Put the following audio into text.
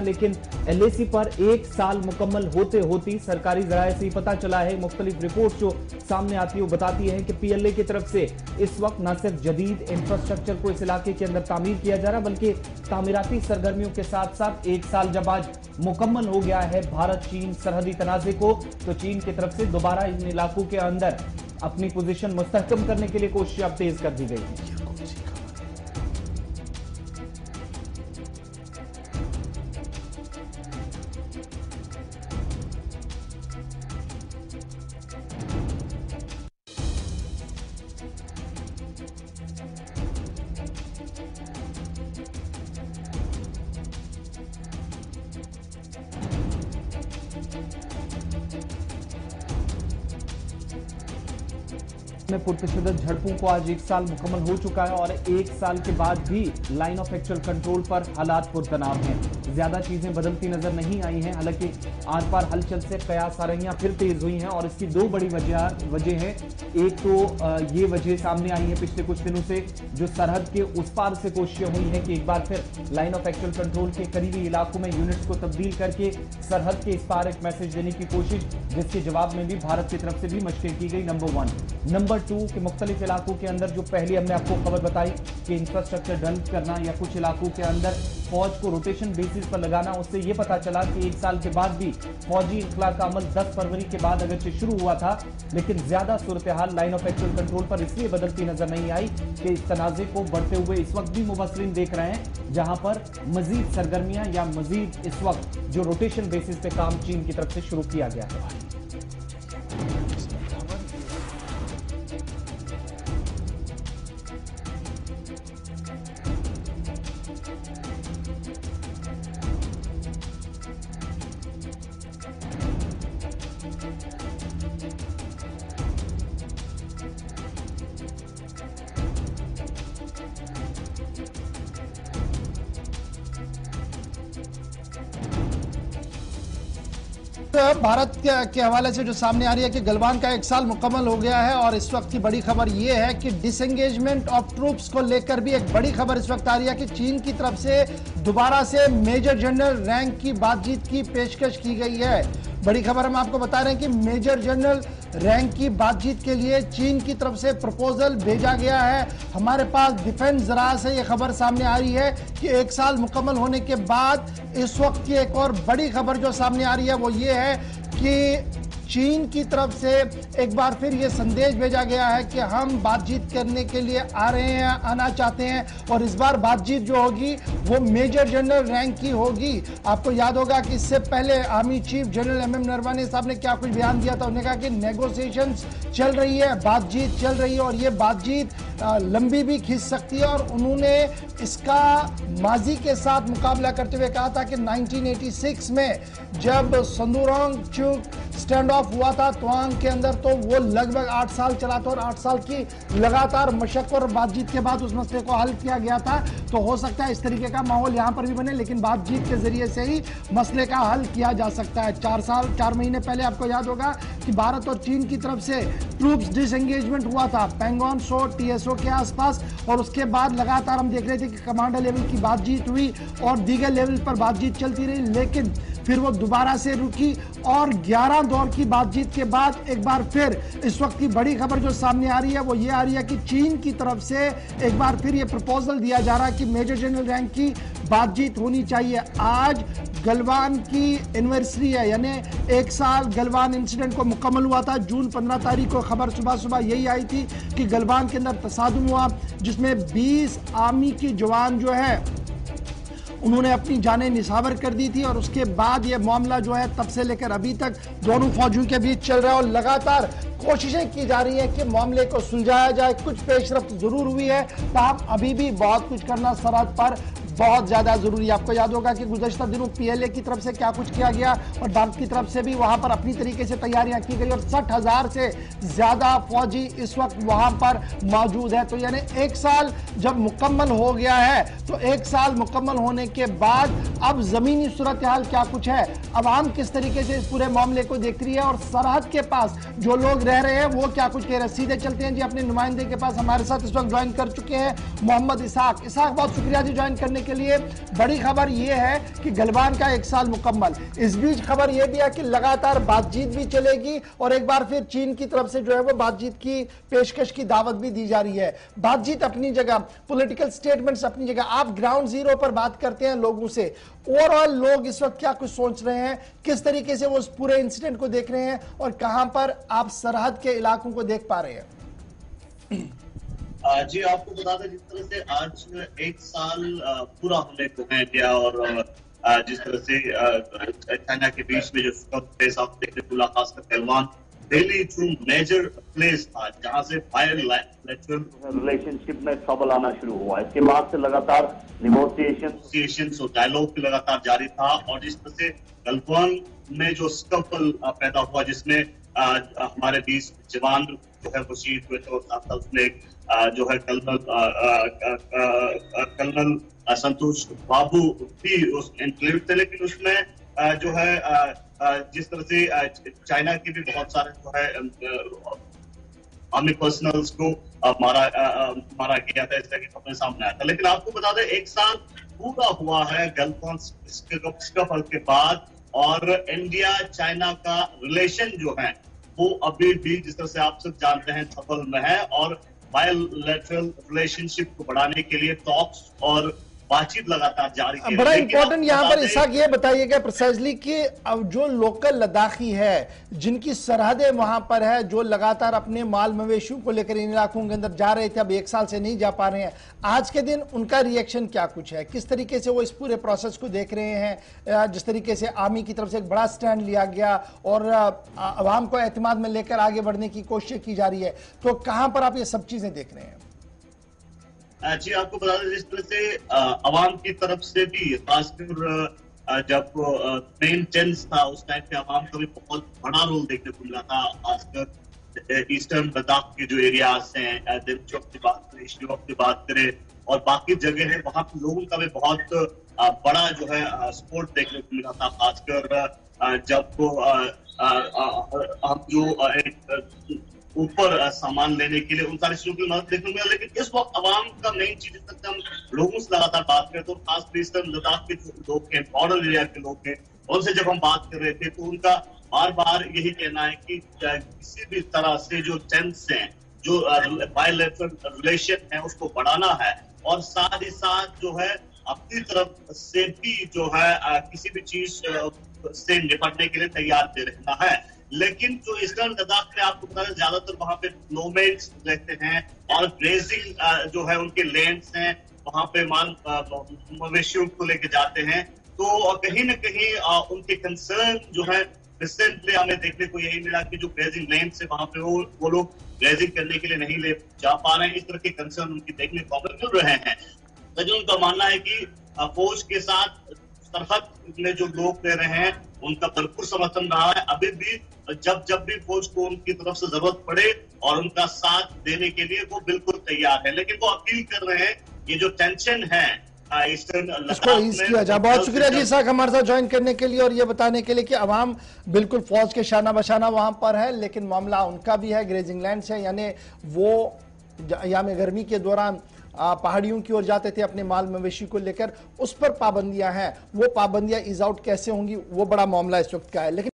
लेकिन एलएसी पर 1 साल मुकम्मल होते होती सरकारी जराये से पता चला है, मुख्तलिफ रिपोर्ट जो सामने आती है वो बताती है कि पीएलए की तरफ से इस वक्त न सिर्फ जदीद इंफ्रास्ट्रक्चर को इस इलाके के अंदर तामीर किया जा रहा बल्कि तामीराती सरगर्मियों के साथ साथ 1 साल जब आज मुकम्मल हो गया है भारत चीन सरहदी तनाजे को, तो चीन की तरफ से दोबारा इन इलाकों के अंदर अपनी पोजीशन मुस्तहकम करने के लिए कोशिशें अब तेज कर दी गई हैं। में पुरतशद्दद झड़पों को आज 1 साल मुकम्मल हो चुका है और 1 साल के बाद भी लाइन ऑफ एक्चुअल कंट्रोल पर हालात पुरतनाव हैं। ज्यादा चीजें बदलती नजर नहीं आई हैं, हालांकि आर पार हलचल से कयास आरहियां फिर तेज हुई हैं और इसकी दो बड़ी वजह हैं। एक तो ये वजह सामने आई है पिछले कुछ दिनों से, जो सरहद के उस पार से कोशिशें हुई हैं कि एक बार फिर लाइन ऑफ एक्चुअल कंट्रोल के करीबी इलाकों में यूनिट्स को तब्दील करके सरहद के इस पार एक मैसेज देने की कोशिश, जिसके जवाब में भी भारत की तरफ से भी मशक़ें की गई। नंबर 1। नंबर 2 के मुख्तलिफ इलाकों के अंदर जो पहले हमने आपको खबर बताई कि इंफ्रास्ट्रक्चर डंप करना या कुछ इलाकों के अंदर फौज को रोटेशन बेसिस पर लगाना, उससे यह पता चला कि 1 साल के बाद भी फौजी इख्ला का अमल 10 फरवरी के बाद अगरचे शुरू हुआ था, लेकिन ज्यादा सूरत हाल लाइन ऑफ एक्चुअल कंट्रोल पर इसलिए बदलती नजर नहीं आई कि इस तनाजे को बढ़ते हुए इस वक्त भी मुबसरीन देख रहे हैं, जहां पर मजीद सरगर्मियां या मजीद इस वक्त जो रोटेशन बेसिस पे काम चीन की तरफ से शुरू किया गया है। भारत के हवाले से जो सामने आ रही है कि गलवान का 1 साल मुकम्मल हो गया है और इस वक्त की बड़ी खबर यह है कि डिसएंगेजमेंट ऑफ ट्रूप्स को लेकर भी एक बड़ी खबर इस वक्त आ रही है कि चीन की तरफ से दोबारा से मेजर जनरल रैंक की बातचीत की पेशकश की गई है। बड़ी खबर हम आपको बता रहे हैं कि मेजर जनरल रैंक की बातचीत के लिए चीन की तरफ से प्रपोजल भेजा गया है। हमारे पास डिफेंस जरा से यह खबर सामने आ रही है कि 1 साल मुकम्मल होने के बाद इस वक्त की एक और बड़ी खबर जो सामने आ रही है वो ये है कि चीन की तरफ से एक बार फिर ये संदेश भेजा गया है कि हम बातचीत करने के लिए आ रहे हैं, आना चाहते हैं और इस बार बातचीत जो होगी वो मेजर जनरल रैंक की होगी। आपको याद होगा कि इससे पहले army chief general MM Naravane साहब ने क्या कुछ बयान दिया था, उन्होंने कहा कि नेगोशिएशंस चल रही है, बातचीत चल रही है और ये बातचीत लंबी भी खींच सकती है और उन्होंने इसका माजी के साथ मुकाबला करते हुए कहा था कि 1986 में जब संदूरोंग चुक स्टैंड ऑफ हुआ था तवांग के अंदर, तो वो लगभग 8 साल चला था और 8 साल की लगातार मशक्कत और बातचीत के बाद उस मसले को हल किया गया था। तो हो सकता है इस तरीके का माहौल यहां पर भी बने, लेकिन बातचीत के जरिए से ही मसले का हल किया जा सकता है। 4 महीने पहले आपको याद होगा कि भारत और चीन की तरफ से ट्रूप्स डिसएंगेजमेंट हुआ था पैंगोंग सो टीएसओ के आसपास और उसके बाद लगातार हम देख रहे थे कि कमांडर लेवल की बातचीत हुई और दीगर लेवल पर बातचीत चलती रही, लेकिन फिर वो दोबारा से रुकी और 11 दौर की बातचीत के बाद एक बार फिर इस वक्त की बड़ी खबर जो सामने आ रही है वो ये आ रही है कि चीन की तरफ से एक बार फिर ये प्रपोजल दिया जा रहा है कि मेजर जनरल रैंक की बातचीत होनी चाहिए। आज गलवान की एनिवर्सरी है, यानी 1 साल गलवान इंसिडेंट को मुकम्मल हुआ था। जून 15 तारीख को खबर सुबह यही आई थी कि गलवान के अंदर तसादुम हुआ जिसमें 20 आर्मी के जवान जो है उन्होंने अपनी जानें निछावर कर दी थी और उसके बाद ये मामला जो है तब से लेकर अभी तक दोनों फौजियों के बीच चल रहा है और लगातार कोशिशें की जा रही है कि मामले को सुलझाया जाए। कुछ पेशरफ्त जरूर हुई है, ताहम अभी भी बहुत कुछ करना सरहद पर बहुत ज्यादा जरूरी है। आपको याद होगा कि गुज़श्ता दिनों पीएलए की तरफ से क्या कुछ किया गया और भारत की तरफ से भी वहां पर अपनी तरीके से तैयारियां की गई और 60,000 से ज्यादा फौजी इस वक्त वहां पर मौजूद है। तो यानी 1 साल जब मुकम्मल हो गया है तो 1 साल मुकम्मल होने के बाद अब जमीनी सूरत हाल क्या कुछ है, अवाम किस तरीके से इस पूरे मामले को देख रही है और सरहद के पास जो लोग रह रहे हैं वो क्या कुछ कह रहे हैं। सीधे चलते हैं जी अपने नुमाइंदे के पास, हमारे साथ इस वक्त ज्वाइन कर चुके हैं मोहम्मद इसहाक। बहुत शुक्रिया जी ज्वाइन करने के लिए बड़ी खबर यह है कि गलवान का 1 साल मुकम्मल। इस बीच खबर यह भी है कि लगातार बातचीत भी चलेगी और एक बार फिर चीन की तरफ से जो है वो बातचीत की पेशकश की दावत भी दी जा रही है। बातचीत अपनी जगह, पॉलिटिकल स्टेटमेंट्स अपनी जगह, आप ग्राउंड जीरो पर बात करते हैं लोगों से, ओवरऑल लोग इस वक्त क्या कुछ सोच रहे हैं, किस तरीके से वो उस पूरे इंसिडेंट को देख रहे हैं और कहां पर आप सरहद के इलाकों को देख पा रहे हैं? जी, आपको बता दें, जिस तरह से आज 1 साल पूरा होने को है इंडिया और जिस तरह से चाइना के बीच में जो फेस ऑफ देखने को मिला, खासकर Galwan Delhi two major place था जहां से बायलैटरल रिलेशनशिप में ट्रबल आना शुरू हुआ। इसके बाद से लगातार निगोशिएशन और डायलॉग भी लगातार जारी था और जिस तरह से गलवान में जो स्कफल पैदा हुआ जिसमें हमारे 20 जवान जो है वो शहीद हुए थे और साथ साथ उसमें जो है कर्नल संतोष बाबू भी उस इंक्लूड थे, लेकिन उसमें जो है जिस तरह से चाइना के भी बहुत सारे जो है आर्मी पर्सनल्स को मारा गया था, इस तरह की खबरें सामने आया था। लेकिन आपको बता दें 1 साल पूरा हुआ है गलवान स्कफल के बाद और इंडिया चाइना का रिलेशन जो है वो अभी भी जिस तरह से आप सब जानते हैं ट्रबल में है और बायलैटरल रिलेशनशिप को बढ़ाने के लिए टॉक्स और बातचीत लगातार जारी है। बड़ा इंपॉर्टेंट यहाँ पर इसहाक ये बताइएगा प्रिसाइजली कि अब जो लोकल लद्दाखी है जिनकी सरहदें वहां पर है, जो लगातार अपने माल मवेशियों को लेकर इन इलाकों के अंदर जा रहे थे, अब 1 साल से नहीं जा पा रहे हैं, आज के दिन उनका रिएक्शन क्या कुछ है, किस तरीके से वो इस पूरे प्रोसेस को देख रहे हैं? जिस तरीके से आर्मी की तरफ से एक बड़ा स्टैंड लिया गया और अवाम को एतमाद में लेकर आगे बढ़ने की कोशिश की जा रही है, तो कहां पर आप ये सब चीजें देख रहे हैं? जी, आपको बता दें जिस तरह से अवाम की तरफ से भी खासकर जब मेन टेंस था उस टाइम पे अवाम का भी बहुत बड़ा रोल देखने को मिला था, खासकर ईस्टर्न लद्दाख के जो एरियाज हैं, दिलचौक की बात करें, शिवक की बात करें और बाकी जगह है, वहां पे लोगों का भी बहुत बड़ा जो है सपोर्ट देखने को मिला था, खासकर जब हम जो ऊपर सामान लेने के लिए उन सारी चीजों की मदद देखने को मिला। लेकिन इस वक्त अवाम का मेन चीज तक हम लोगों से लगातार बात करें तो खासकर ईस्टर्न लद्दाख के जो लोग हैं, बॉर्डर एरिया के लोग हैं, उनसे जब हम बात कर रहे थे तो उनका बार बार यही कहना है कि किसी भी तरह से जो टेंस हैं, जो बायलैटरल रिलेशन है उसको बढ़ाना है और साथ ही साथ जो है अपनी तरफ से भी जो है किसी भी चीज से निपटने के लिए तैयार रहना है। लेकिन जो ईस्टर्न लद्दाख में आपको पता है ज्यादातर वहां पे नोमैड्स रहते हैं और ग्रेजिंग जो है उनके लैंड्स हैं, वहां पे माल मवेशियों को लेके जाते हैं, तो कहीं ना कहीं उनके कंसर्न जो है रिसेंटली हमें देखने को यही मिला कि जो ग्रेजिंग लैंड से वहां पे वो लोग ग्रेजिंग करने के लिए नहीं ले जा पा रहे हैं, इस तरह के कंसर्न उनकी देखने को मिल रहे हैं। तो उनका मानना है कि फौज के साथ सरहद में जो लोग रह रहे हैं उनका भरपूर समर्थन रहा है, अभी भी जब भी फौज को उनकी तरफ से जरूरत पड़े और उनका साथ देने के लिए वो बिल्कुल तैयार है। लेकिन वो अपील कर रहे हैं ये जो टेंशन है इसको ईज किया जाए। बहुत शुक्रिया जी साहब हमारे साथ ज्वाइन करने के लिए और ये बताने के लिए कि अवाम बिल्कुल फौज के शाना बशाना वहां पर है, लेकिन मामला उनका भी है, ग्रेजिंग लैंड है, यानी वो या में गर्मी के दौरान पहाड़ियों की ओर जाते थे अपने माल मवेशी को लेकर, उस पर पाबंदियां हैं, वो पाबंदियां ईज आउट कैसे होंगी वो बड़ा मामला इस वक्त का है। लेकिन